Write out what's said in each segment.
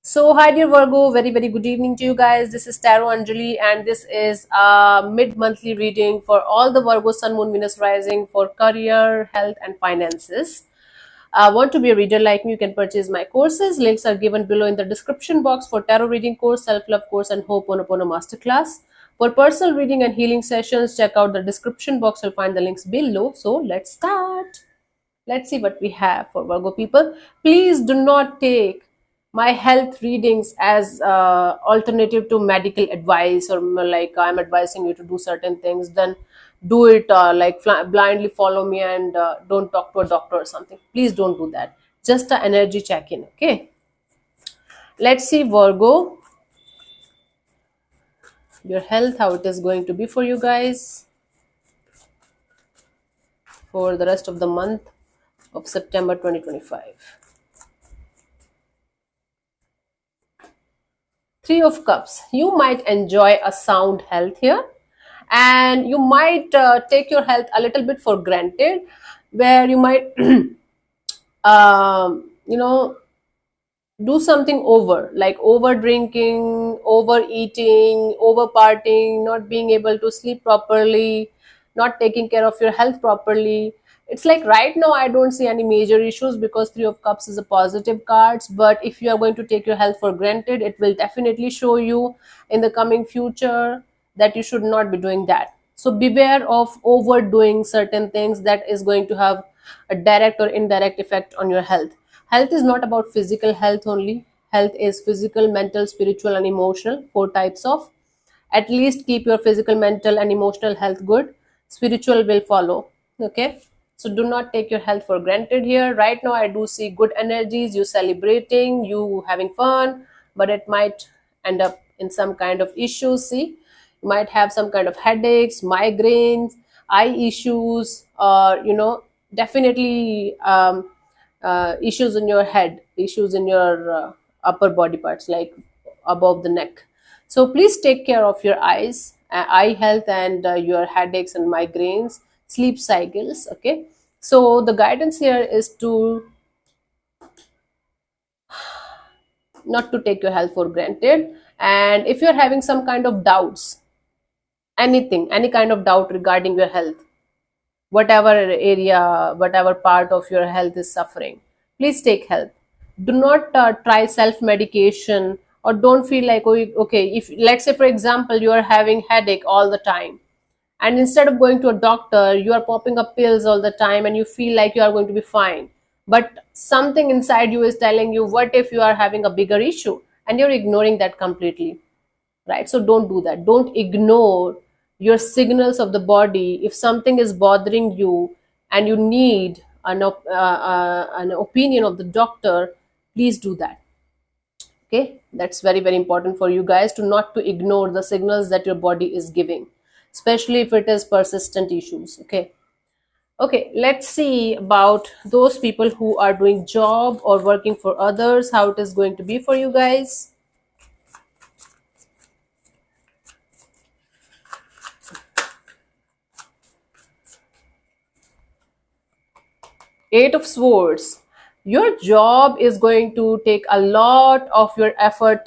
So, hi dear Virgo, very good evening to you guys. This is Tarot Anjali, and this is a mid monthly reading for all the Virgo Sun, Moon, Venus rising for career, health, and finances. Want to be a reader like me? You can purchase my courses. Links are given below in the description box for tarot reading course, self love course, and Ho'oponopono masterclass. For personal reading and healing sessions, check out the description box. You'll find the links below. So, let's start. Let's see what we have for Virgo people. Please do not take my health readings as alternative to medical advice, or like I'm advising you to do certain things, then do it like blindly follow me and don't talk to a doctor or something. Please don't do that. Just an energy check-in. Okay, let's see Virgo, your health, how it is going to be for you guys for the rest of the month of September 2025. Three of Cups. You might enjoy a sound health here, and you might take your health a little bit for granted, where you might, you know, do something over, like over drinking, overeating, over partying, not being able to sleep properly, not taking care of your health properly. It's like right now I don't see any major issues because Three of Cups is a positive cards. But if you are going to take your health for granted, it will definitely show you in the coming future that you should not be doing that. So beware of overdoing certain things that is going to have a direct or indirect effect on your health. Health is not about physical health only. Health is physical, mental, spiritual, and emotional. Four types of. At least keep your physical, mental, and emotional health good. Spiritual will follow. Okay. So do not take your health for granted here. Right now, I do see good energies, you celebrating, you having fun, but it might end up in some kind of issues. See, you might have some kind of headaches, migraines, eye issues, or definitely issues in your head, issues in your upper body parts, like above the neck. So please take care of your eyes, eye health, and your headaches and migraines, sleep cycles. Okay. So the guidance here is to not to take your health for granted. And if you're having some kind of doubts, anything, any kind of doubt regarding your health, whatever area, whatever part of your health is suffering, please take help. Do not try self medication, or don't feel like, oh, okay, if let's say for example you are having headache all the time, and instead of going to a doctor you are popping up pills all the time and you feel like you are going to be fine, but something inside you is telling you, what if you are having a bigger issue, and you're ignoring that completely, right? So don't do that. Don't ignore your signals of the body. If something is bothering you and you need an opinion of the doctor, please do that. Okay, that's very important for you guys to not to ignore the signals that your body is giving, especially if it is persistent issues. Okay. Okay, let's see about those people who are doing job or working for others, how it is going to be for you guys. Eight of Swords. Your job is going to take a lot of your effort, effort,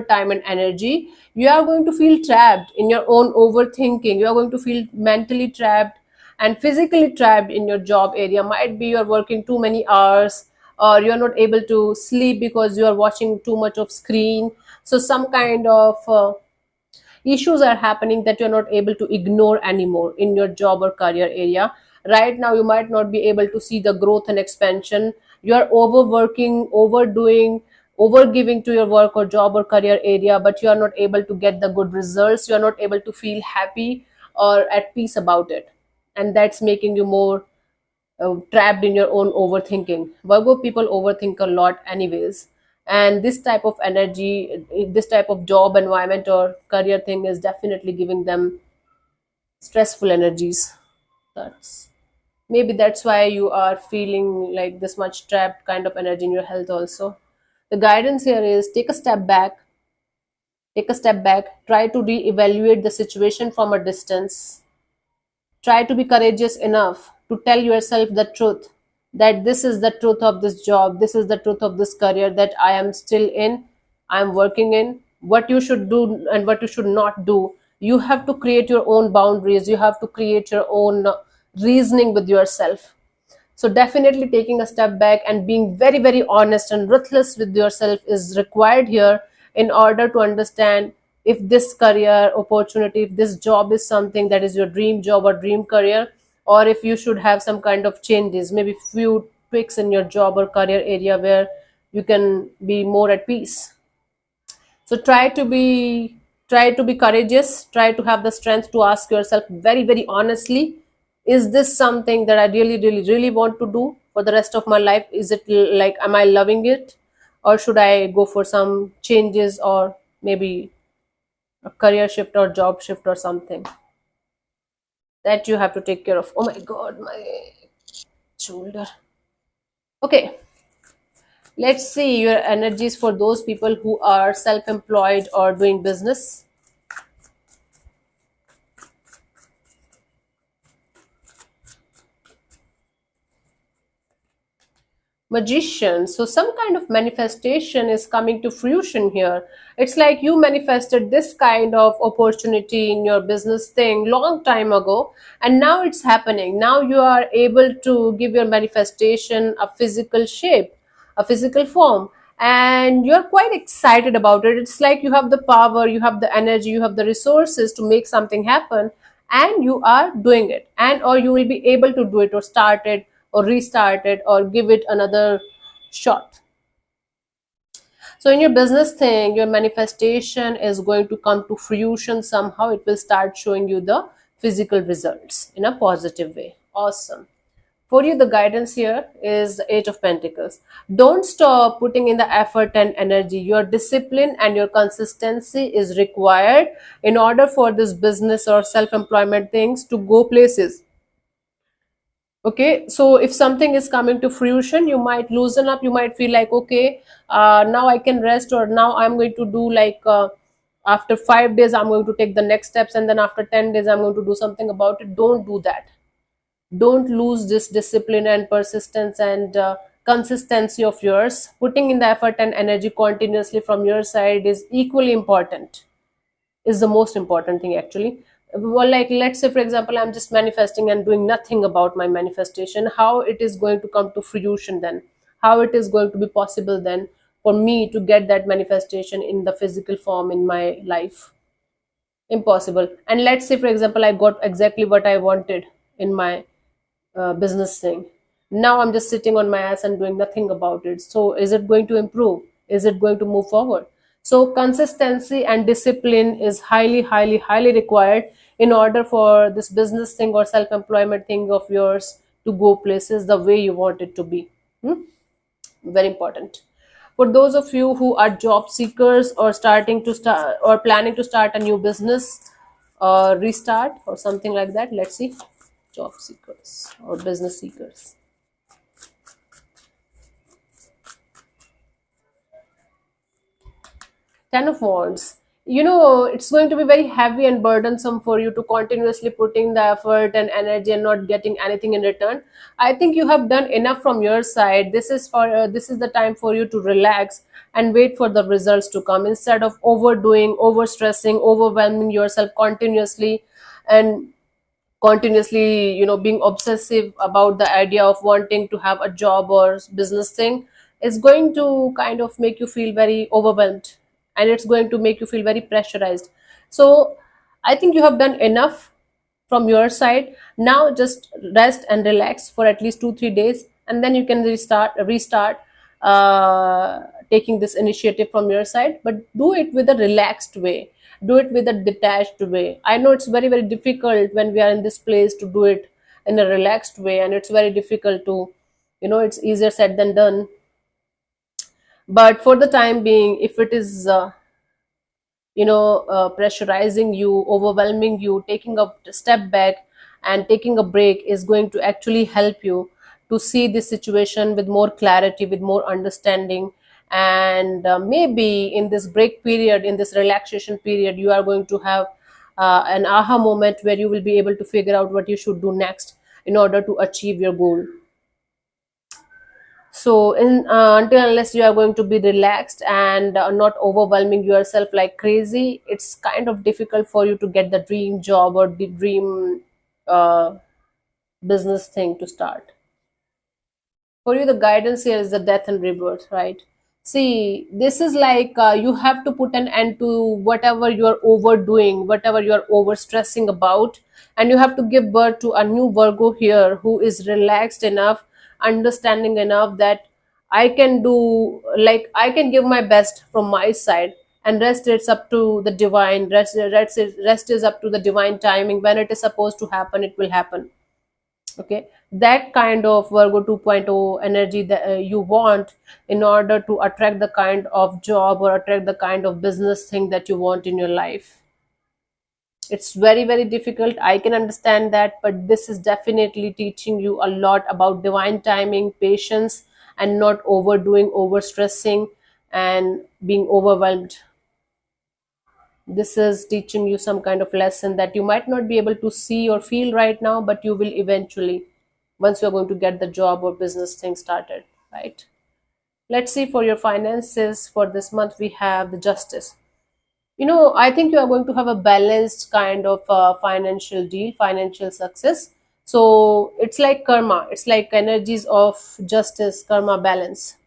time, and energy. You are going to feel trapped in your own overthinking. You are going to feel mentally trapped and physically trapped in your job area. Might be you are working too many hours, or you are not able to sleep because you are watching too much of screen. So some kind of issues are happening that you're not able to ignore anymore in your job or career area. Right now you might not be able to see the growth and expansion. You are overworking, overdoing, overgiving to your work or job or career area, but you are not able to get the good results. You are not able to feel happy or at peace about it, and that's making you more trapped in your own overthinking. Virgo people overthink a lot, anyways, and this type of energy, this type of job environment or career thing is definitely giving them stressful energies. That's maybe that's why you are feeling like this much trapped kind of energy in your health also. The guidance here is take a step back, try to re-evaluate the situation from a distance. Try to be courageous enough to tell yourself the truth, that this is the truth of this job, this is the truth of this career that I am still in, I am working in, what you should do and what you should not do. You have to create your own boundaries, you have to create your own reasoning with yourself. So definitely taking a step back and being very, very honest and ruthless with yourself is required here, in order to understand if this career opportunity, if this job is something that is your dream job or dream career, or if you should have some kind of changes, maybe few tweaks in your job or career area where you can be more at peace. So try to be courageous, try to have the strength to ask yourself very, very honestly, is this something that I really, really, really want to do for the rest of my life? Is it like, am I loving it, or should I go for some changes, or maybe a career shift or job shift or something that you have to take care of? Oh my god, my shoulder. Okay, let's see your energies for those people who are self-employed or doing business. Magician. So some kind of manifestation is coming to fruition here. It's like you manifested this kind of opportunity in your business thing long time ago, and now it's happening. Now you are able to give your manifestation a physical shape, a physical form, and you're quite excited about it. It's like you have the power, you have the energy, you have the resources to make something happen, and you are doing it, and or you will be able to do it, or start it, or restart it, or give it another shot. So in your business thing, your manifestation is going to come to fruition somehow. It will start showing you the physical results in a positive way. Awesome. For you, the guidance here is the Eight of Pentacles. Don't stop putting in the effort and energy. Your discipline and your consistency is required in order for this business or self-employment things to go places. Okay, so if something is coming to fruition, you might loosen up, you might feel like, okay, now I can rest, or now I'm going to do like, after 5 days I'm going to take the next steps, and then after 10 days I'm going to do something about it. Don't do that. Don't lose this discipline and persistence and consistency of yours. Putting in the effort and energy continuously from your side is equally important, is the most important thing actually. Well, like, let's say for example, I'm just manifesting and doing nothing about my manifestation. How it is going to come to fruition then? How it is going to be possible then for me to get that manifestation in the physical form in my life? Impossible. And let's say for example, I got exactly what I wanted in my business thing. Now I'm just sitting on my ass and doing nothing about it. So is it going to improve? Is it going to move forward? So consistency and discipline is highly, highly, highly required in order for this business thing or self-employment thing of yours to go places the way you want it to be. Hmm? Very important. For those of you who are job seekers, or starting to start, or planning to start a new business, or restart or something like that, let's see. Job seekers or business seekers. Ten of Wands. You know, it's going to be very heavy and burdensome for you to continuously putting the effort and energy and not getting anything in return. I think you have done enough from your side. This is the time for you to relax and wait for the results to come, instead of overdoing, overstressing, overwhelming yourself continuously, and continuously, being obsessive about the idea of wanting to have a job or business thing. Is going to kind of make you feel very overwhelmed, and it's going to make you feel very pressurized. So I think you have done enough from your side. Now just rest and relax for at least 2 3 days, and then you can restart taking this initiative from your side, but do it with a relaxed way, do it with a detached way. I know it's very, very difficult when we are in this place to do it in a relaxed way, and it's very difficult to, it's easier said than done. But for the time being, if it is pressurizing you, overwhelming you, taking a step back and taking a break is going to actually help you to see this situation with more clarity, with more understanding. And maybe in this break period, in this relaxation period, you are going to have an aha moment where you will be able to figure out what you should do next in order to achieve your goal. So until unless you are going to be relaxed and not overwhelming yourself like crazy, it's kind of difficult for you to get the dream job or the dream uh, business thing to start. For you, the guidance here is the death and rebirth, right? See, this is like you have to put an end to whatever you are overdoing, whatever you are over stressing about, and you have to give birth to a new Virgo here who is relaxed enough, understanding enough that I can do, like, I can give my best from my side, and rest it's up to the divine. Rest is up to the divine timing. When it is supposed to happen, it will happen. Okay, that kind of Virgo 2.0 energy that you want in order to attract the kind of job or attract the kind of business thing that you want in your life. It's very, very difficult, I can understand that, but this is definitely teaching you a lot about divine timing, patience, and not overdoing, overstressing, and being overwhelmed. This is teaching you some kind of lesson that you might not be able to see or feel right now, but you will eventually, once you're going to get the job or business thing started, right? Let's see, for your finances for this month, we have the Justice. I think you are going to have a balanced kind of financial deal, financial success. So it's like karma, it's like energies of justice, karma, balance.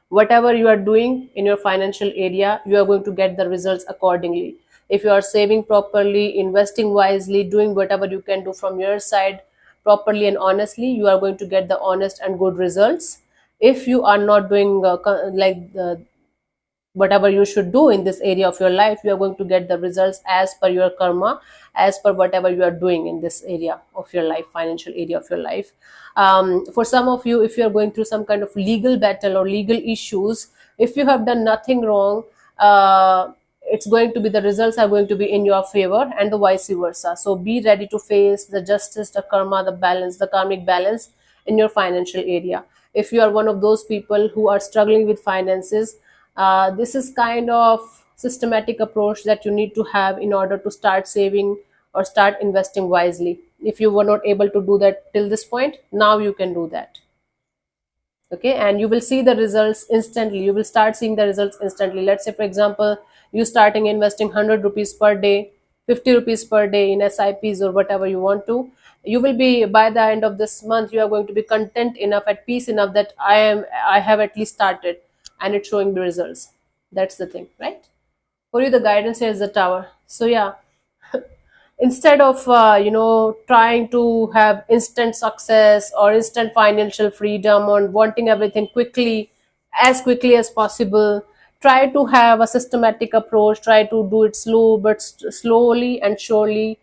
Whatever you are doing in your financial area, you are going to get the results accordingly. If you are saving properly, investing wisely, doing whatever you can do from your side properly and honestly, you are going to get the honest and good results. If you are not doing whatever you should do in this area of your life, you are going to get the results as per your karma, as per whatever you are doing in this area of your life, financial area of your life. For some of you, if you are going through some kind of legal battle or legal issues, if you have done nothing wrong, it's going to be, the results are going to be in your favor, and the vice versa. So be ready to face the justice, the karma, the balance, the karmic balance in your financial area. If you are one of those people who are struggling with finances, this is kind of systematic approach that you need to have in order to start saving or start investing wisely. If you were not able to do that till this point, now you can do that. Okay, and you will see the results instantly. You will start seeing the results instantly. Let's say, for example, you starting investing 100 rupees per day, 50 rupees per day in SIPs or whatever you want to. You will be, by the end of this month, you are going to be content enough, at peace enough, that I have at least started, and it's showing the results. That's the thing, right? For you, the guidance here is the Tower. So yeah, instead of trying to have instant success or instant financial freedom or wanting everything quickly as possible, try to have a systematic approach. Try to do it slow, but slowly and surely.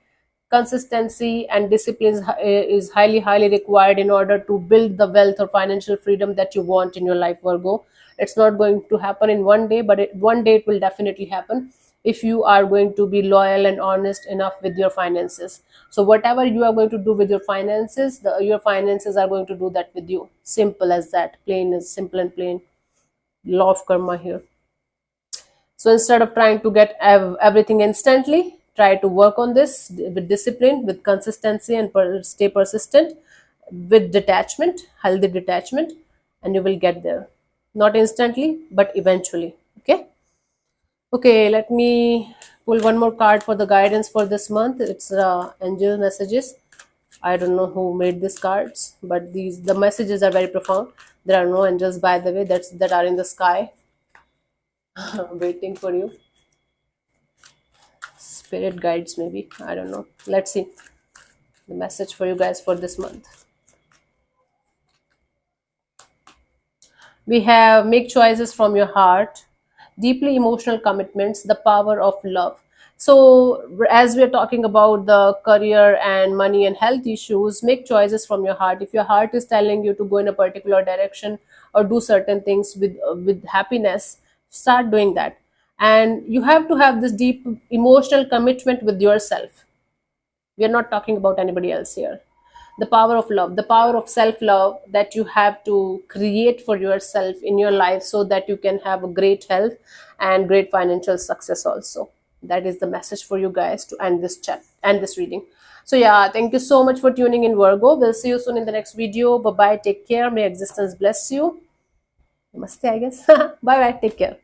Consistency and discipline is highly required in order to build the wealth or financial freedom that you want in your life, Virgo. It's not going to happen in one day, but one day it will definitely happen, if you are going to be loyal and honest enough with your finances. So whatever you are going to do with your finances, your finances are going to do that with you. Simple as that. Plain as simple and plain. Law of karma here. So instead of trying to get everything instantly, try to work on this with discipline, with consistency, and stay persistent, with detachment, healthy detachment, and you will get there. Not instantly, but eventually. Okay. Okay, let me pull one more card for the guidance for this month. It's angel messages. I don't know who made these cards, but the messages are very profound. There are no angels, by the way, that are in the sky waiting for you. Spirit guides, maybe, I don't know. Let's see the message for you guys for this month. We have make choices from your heart, deeply emotional commitments, the power of love. So as we're talking about the career and money and health issues, make choices from your heart. If your heart is telling you to go in a particular direction or do certain things with happiness, start doing that. And you have to have this deep emotional commitment with yourself. We are not talking about anybody else here. The power of love, the power of self love that you have to create for yourself in your life, so that you can have a great health and great financial success also. That is the message for you guys to end this chat and this reading. So yeah, thank you so much for tuning in, Virgo. We'll see you soon in the next video. Bye bye, take care, may existence bless you. Namaste, I guess. Bye bye, take care.